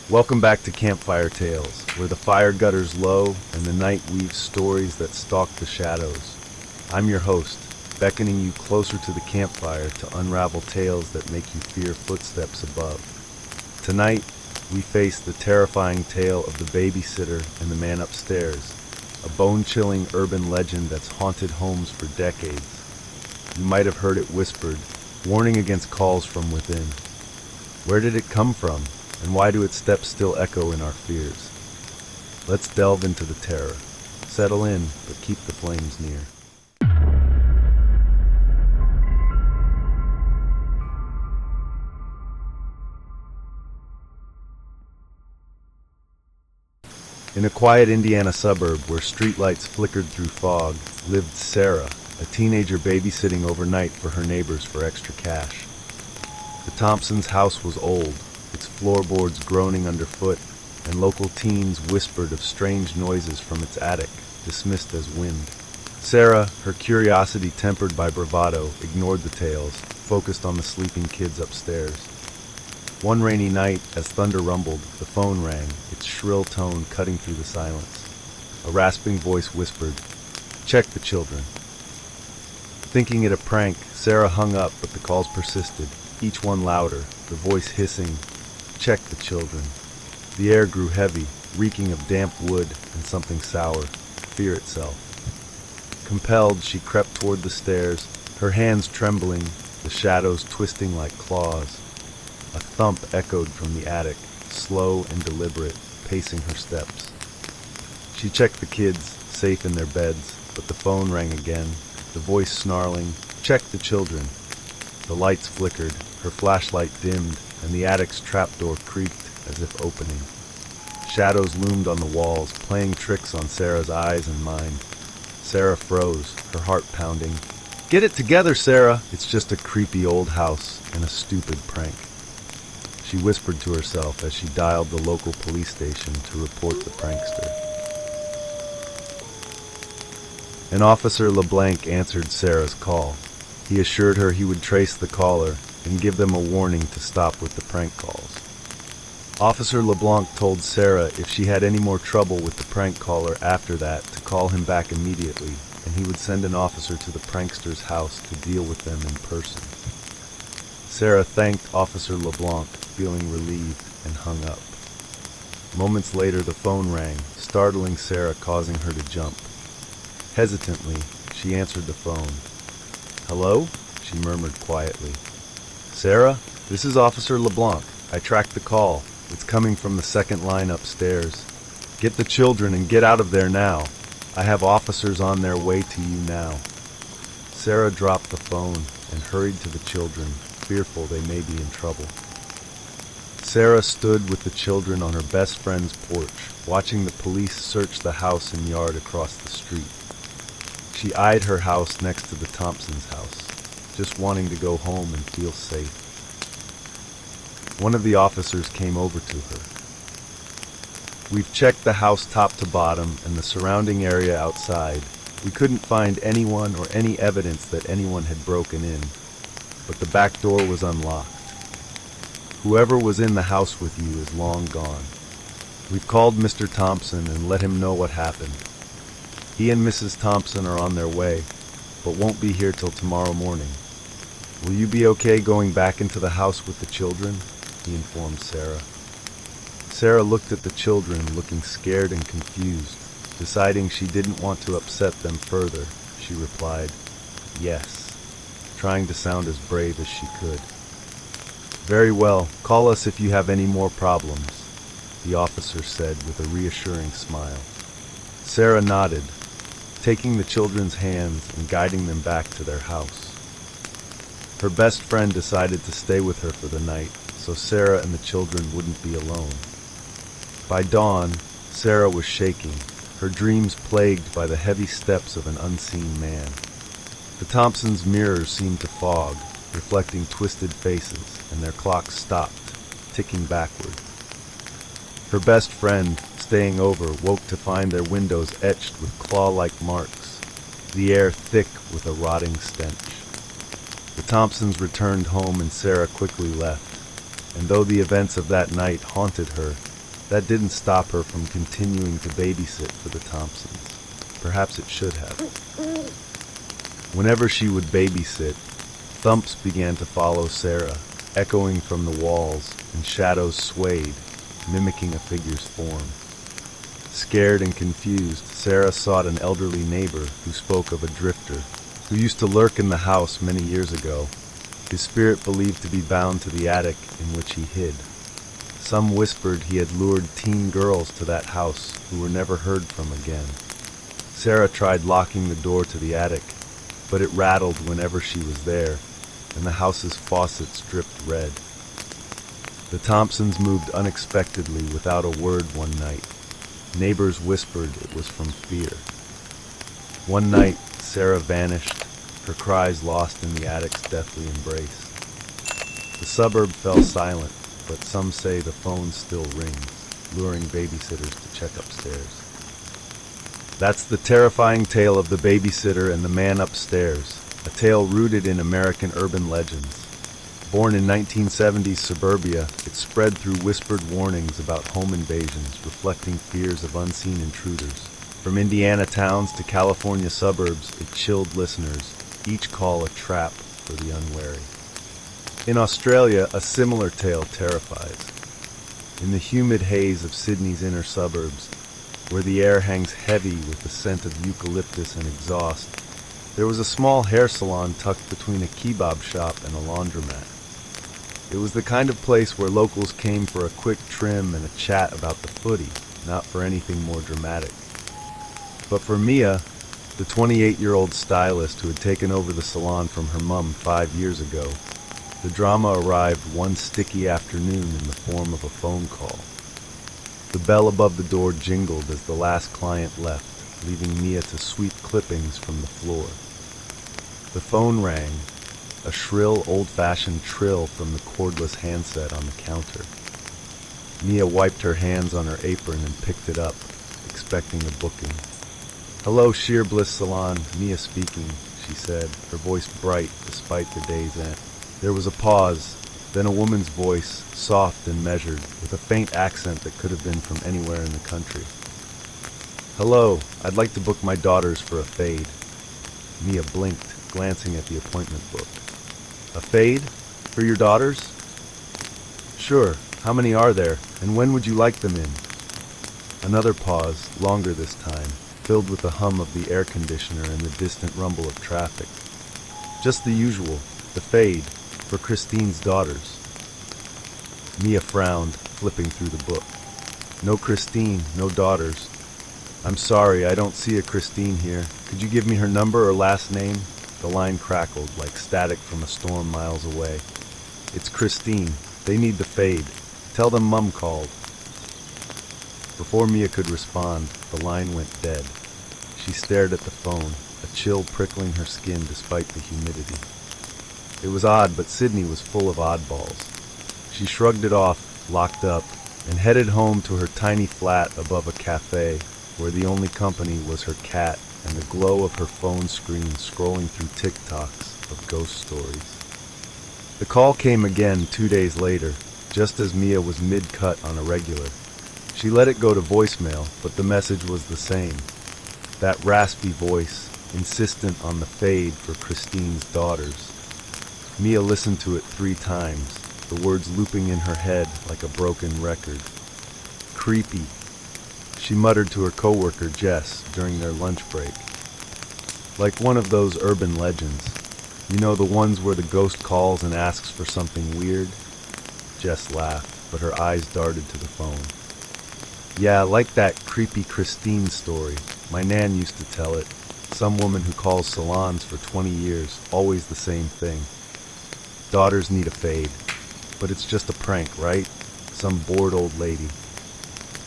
Welcome back to Campfire Tales, where the fire gutters low and the night weaves stories that stalk the shadows. I'm your host, beckoning you closer to the campfire to unravel tales that make you fear footsteps above. Tonight, we face the terrifying tale of the babysitter and the man upstairs, a bone-chilling urban legend that's haunted homes for decades. You might have heard it whispered, warning against calls from within. Where did it come from? And why do its steps still echo in our fears? Let's delve into the terror. Settle in, but keep the flames near. In a quiet Indiana suburb where streetlights flickered through fog, lived Sarah, a teenager babysitting overnight for her neighbors for extra cash. The Thompsons' house was old, its floorboards groaning underfoot, and local teens whispered of strange noises from its attic, dismissed as wind. Sarah, her curiosity tempered by bravado, ignored the tales, focused on the sleeping kids upstairs. One rainy night, as thunder rumbled, the phone rang, its shrill tone cutting through the silence. A rasping voice whispered, "Check the children." Thinking it a prank, Sarah hung up, but the calls persisted, each one louder, the voice hissing, "Check the children." The air grew heavy, reeking of damp wood and something sour, fear itself. Compelled, she crept toward the stairs, her hands trembling, the shadows twisting like claws. A thump echoed from the attic, slow and deliberate, pacing her steps. She checked the kids, safe in their beds, but the phone rang again, the voice snarling, "Check the children." The lights flickered, her flashlight dimmed, and the attic's trapdoor creaked as if opening. Shadows loomed on the walls, playing tricks on Sarah's eyes and mind. Sarah froze, her heart pounding. "Get it together, Sarah! It's just a creepy old house and a stupid prank." She whispered to herself as she dialed the local police station to report the prankster. An Officer LeBlanc answered Sarah's call. He assured her he would trace the caller and give them a warning to stop with the prank calls. Officer LeBlanc told Sarah if she had any more trouble with the prank caller after that to call him back immediately, and he would send an officer to the prankster's house to deal with them in person. Sarah thanked Officer LeBlanc, feeling relieved, and hung up. Moments later the phone rang, startling Sarah, causing her to jump. Hesitantly, she answered the phone. "Hello?" she murmured quietly. "Sarah, this is Officer LeBlanc. I tracked the call. It's coming from the second line upstairs. Get the children and get out of there now. I have officers on their way to you now." Sarah dropped the phone and hurried to the children, fearful they may be in trouble. Sarah stood with the children on her best friend's porch, watching the police search the house and yard across the street. She eyed her house next to the Thompsons' house, just wanting to go home and feel safe. One of the officers came over to her. "We've checked the house top to bottom and the surrounding area outside. We couldn't find anyone or any evidence that anyone had broken in, but the back door was unlocked. Whoever was in the house with you is long gone. We've called Mr. Thompson and let him know what happened. He and Mrs. Thompson are on their way, but won't be here till tomorrow morning. Will you be okay going back into the house with the children?" he informed Sarah. Sarah looked at the children, looking scared and confused. Deciding she didn't want to upset them further, she replied, "Yes," trying to sound as brave as she could. "Very well, call us if you have any more problems," the officer said with a reassuring smile. Sarah nodded, taking the children's hands and guiding them back to their house. Her best friend decided to stay with her for the night, so Sarah and the children wouldn't be alone. By dawn, Sarah was shaking, her dreams plagued by the heavy steps of an unseen man. The Thompsons' mirrors seemed to fog, reflecting twisted faces, and their clocks stopped, ticking backward. Her best friend, staying over, woke to find their windows etched with claw-like marks, the air thick with a rotting stench. The Thompsons returned home and Sarah quickly left, and though the events of that night haunted her, That didn't stop her from continuing to babysit for the Thompsons. Perhaps it should have. Whenever she would babysit, thumps began to follow Sarah, echoing from the walls, and shadows swayed, mimicking a figure's form. Scared and confused, Sarah sought an elderly neighbor who spoke of a drifter who used to lurk in the house many years ago, his spirit believed to be bound to the attic in which he hid. Some whispered he had lured teen girls to that house who were never heard from again. Sarah tried locking the door to the attic, but it rattled whenever she was there, and the house's faucets dripped red. The Thompsons moved unexpectedly without a word one night. Neighbors whispered it was from fear. One night, Sarah vanished, her cries lost in the attic's deathly embrace. The suburb fell silent, but some say the phone still rings, luring babysitters to check upstairs. That's the terrifying tale of the babysitter and the man upstairs, a tale rooted in American urban legends. Born in 1970's suburbia, it spread through whispered warnings about home invasions, reflecting fears of unseen intruders. From Indiana towns to California suburbs, it chilled listeners, each call a trap for the unwary. In Australia, a similar tale terrifies. In the humid haze of Sydney's inner suburbs, where the air hangs heavy with the scent of eucalyptus and exhaust, there was a small hair salon tucked between a kebab shop and a laundromat. It was the kind of place where locals came for a quick trim and a chat about the footy, not for anything more dramatic. But for Mia, the 28-year-old stylist who had taken over the salon from her mum 5 years ago, the drama arrived one sticky afternoon in the form of a phone call. The bell above the door jingled as the last client left, leaving Mia to sweep clippings from the floor. The phone rang, a shrill, old-fashioned trill from the cordless handset on the counter. Mia wiped her hands on her apron and picked it up, expecting a booking. "Hello, Sheer Bliss Salon, Mia speaking," she said, her voice bright despite the day's end. There was a pause, then a woman's voice, soft and measured, with a faint accent that could have been from anywhere in the country. "Hello, I'd like to book my daughters for a fade." Mia blinked, glancing at the appointment book. "A fade? For your daughters?" "Sure. How many are there, and when would you like them in?" Another pause, longer this time, filled with the hum of the air conditioner and the distant rumble of traffic. "Just the usual, the fade, for Christine's daughters." Mia frowned, flipping through the book. "No Christine, no daughters. I'm sorry, I don't see a Christine here. Could you give me her number or last name?" The line crackled like static from a storm miles away. "It's Christine. They need the fade. Tell them Mum called." Before Mia could respond, the line went dead. She stared at the phone, a chill prickling her skin despite the humidity. It was odd, but Sydney was full of oddballs. She shrugged it off, locked up, and headed home to her tiny flat above a cafe, where the only company was her cat and the glow of her phone screen scrolling through TikToks of ghost stories. The call came again 2 days later, just as Mia was mid-cut on a regular. She let it go to voicemail, but the message was the same. That raspy voice, insistent on the fade for Christine's daughters. Mia listened to it 3 times, the words looping in her head like a broken record. "Creepy," she muttered to her coworker Jess during their lunch break. "Like one of those urban legends. You know, the ones where the ghost calls and asks for something weird?" Jess laughed, but her eyes darted to the phone. "Yeah, like that creepy Christine story. My nan used to tell it. Some woman who calls salons for 20 years, always the same thing. Daughters need a fade. But it's just a prank, right? Some bored old lady."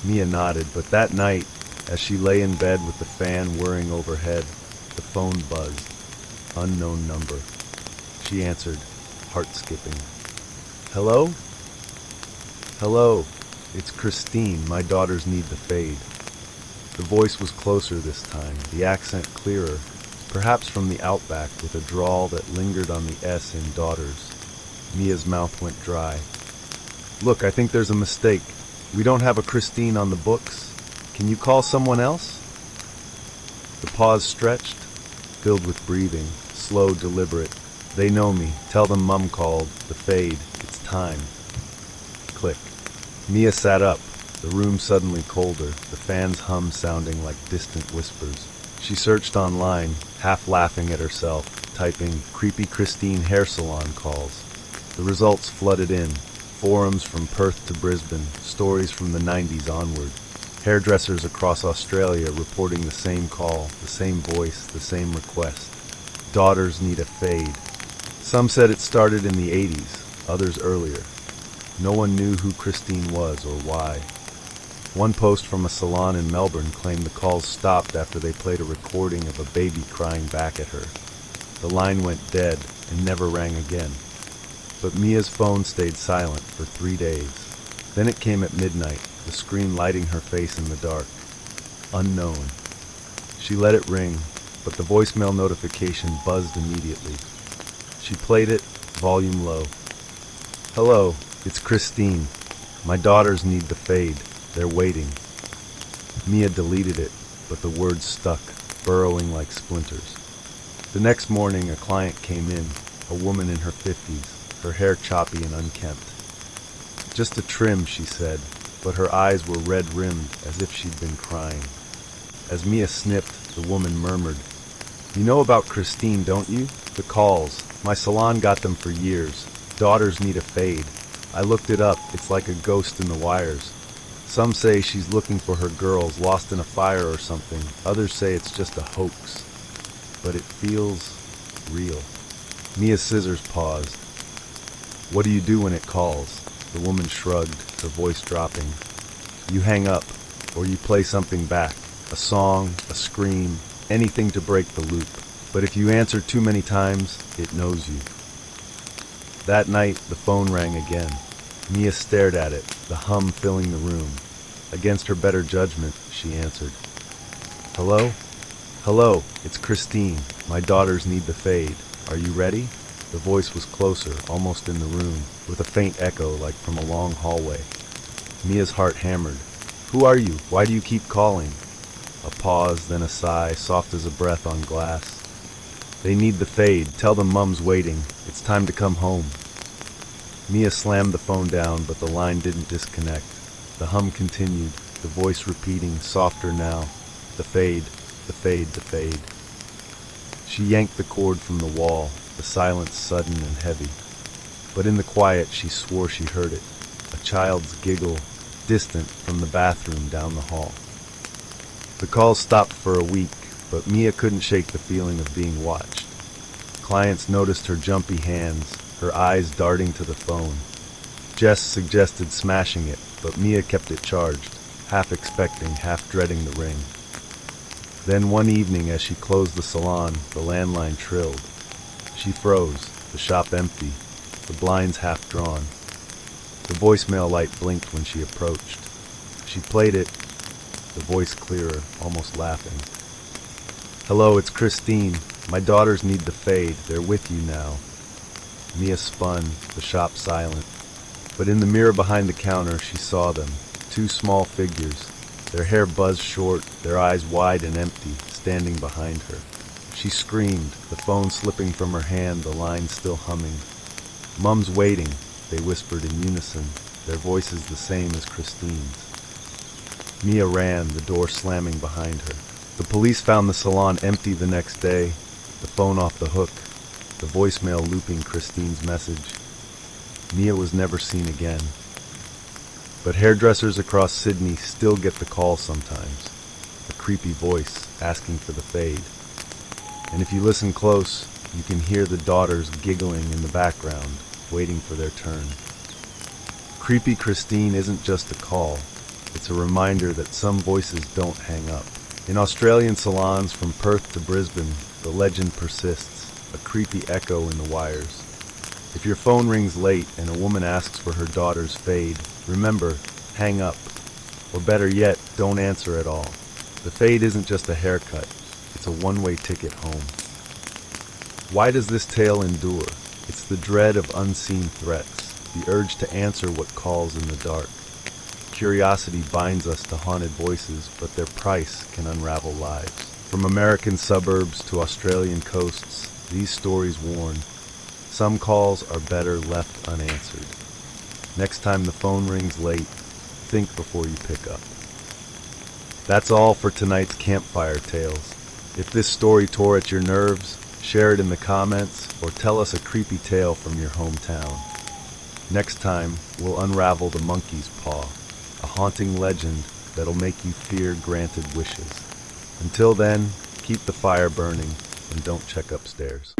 Mia nodded, but that night, as she lay in bed with the fan whirring overhead, the phone buzzed. Unknown number. She answered, heart skipping. "Hello?" "Hello. It's Christine. My daughters need the fade." The voice was closer this time, the accent clearer, perhaps from the outback with a drawl that lingered on the S in daughters. Mia's mouth went dry. "Look, I think there's a mistake. We don't have a Christine on the books. Can you call someone else? The pause stretched, filled with breathing, slow, deliberate. They know me. Tell them Mum called. The fade. It's time. Click. Mia sat up, the room suddenly colder, the fan's hum sounding like distant whispers. She searched online, half laughing at herself, typing "creepy Christine hair salon calls." The results flooded in. Forums from Perth to Brisbane, stories from the 90s onward. Hairdressers across Australia reporting the same call, the same voice, the same request. Daughters need a fade. Some said it started in the 80s, others earlier. No one knew who Christine was or why. One post from a salon in Melbourne claimed the calls stopped after they played a recording of a baby crying back at her. The line went dead and never rang again. But Mia's phone stayed silent for 3 days. Then it came at midnight, the screen lighting her face in the dark. Unknown. She let it ring, but the voicemail notification buzzed immediately. She played it, volume low. "Hello, it's Christine. My daughters need the fade. They're waiting." Mia deleted it, but the words stuck, burrowing like splinters. The next morning, a client came in, a woman in her 50s, her hair choppy and unkempt. "Just a trim," she said, but her eyes were red-rimmed as if she'd been crying. As Mia snipped, the woman murmured, "You know about Christine, don't you? The calls. My salon got them for years. Daughters need a fade. I looked it up. It's like a ghost in the wires. Some say she's looking for her girls lost in a fire or something. Others say it's just a hoax. But it feels real." Mia's scissors paused. "What do you do when it calls?" The woman shrugged, her voice dropping. "You hang up, or you play something back. A song, a scream, anything to break the loop. But if you answer too many times, it knows you." That night, the phone rang again. Mia stared at it, the hum filling the room. Against her better judgment, she answered. "Hello? Hello, it's Christine. My daughters need the fade. Are you ready?" The voice was closer, almost in the room, with a faint echo like from a long hallway. Mia's heart hammered. "Who are you? Why do you keep calling?" A pause, then a sigh, soft as a breath on glass. "They need the fade. Tell them Mum's waiting. It's time to come home." Mia slammed the phone down, but the line didn't disconnect. The hum continued, the voice repeating, softer now. "The fade, the fade, the fade." She yanked the cord from the wall, the silence sudden and heavy. But in the quiet, she swore she heard it. A child's giggle, distant from the bathroom down the hall. The calls stopped for a week, but Mia couldn't shake the feeling of being watched. Clients noticed her jumpy hands, her eyes darting to the phone. Jess suggested smashing it, but Mia kept it charged, half expecting, half dreading the ring. Then one evening as she closed the salon, the landline trilled. She froze, the shop empty, the blinds half drawn. The voicemail light blinked when she approached. She played it, the voice clearer, almost laughing. "Hello, it's Christine. My daughters need the fade. They're with you now." Mia spun, the shop silent. But in the mirror behind the counter, she saw them, two small figures, their hair buzzed short, their eyes wide and empty, standing behind her. She screamed, the phone slipping from her hand, the line still humming. "Mum's waiting," they whispered in unison, their voices the same as Christine's. Mia ran, the door slamming behind her. The police found the salon empty the next day, the phone off the hook, the voicemail looping Christine's message. Mia was never seen again. But hairdressers across Sydney still get the call sometimes, a creepy voice asking for the fade. And if you listen close, you can hear the daughters giggling in the background, waiting for their turn. Creepy Christine isn't just a call, it's a reminder that some voices don't hang up. In Australian salons from Perth to Brisbane, the legend persists, a creepy echo in the wires. If your phone rings late and a woman asks for her daughter's fade, remember, hang up. Or better yet, don't answer at all. The fade isn't just a haircut, it's a one-way ticket home. Why does this tale endure? It's the dread of unseen threats, the urge to answer what calls in the dark. curiosity binds us to haunted voices, but their price can unravel lives. From American suburbs to Australian coasts, these stories warn. Some calls are better left unanswered. Next time the phone rings late, think before you pick up. That's all for tonight's Campfire Tales. If this story tore at your nerves, share it in the comments or tell us a creepy tale from your hometown. Next time, we'll unravel the monkey's paw, a haunting legend that'll make you fear granted wishes. Until then, keep the fire burning and don't check upstairs.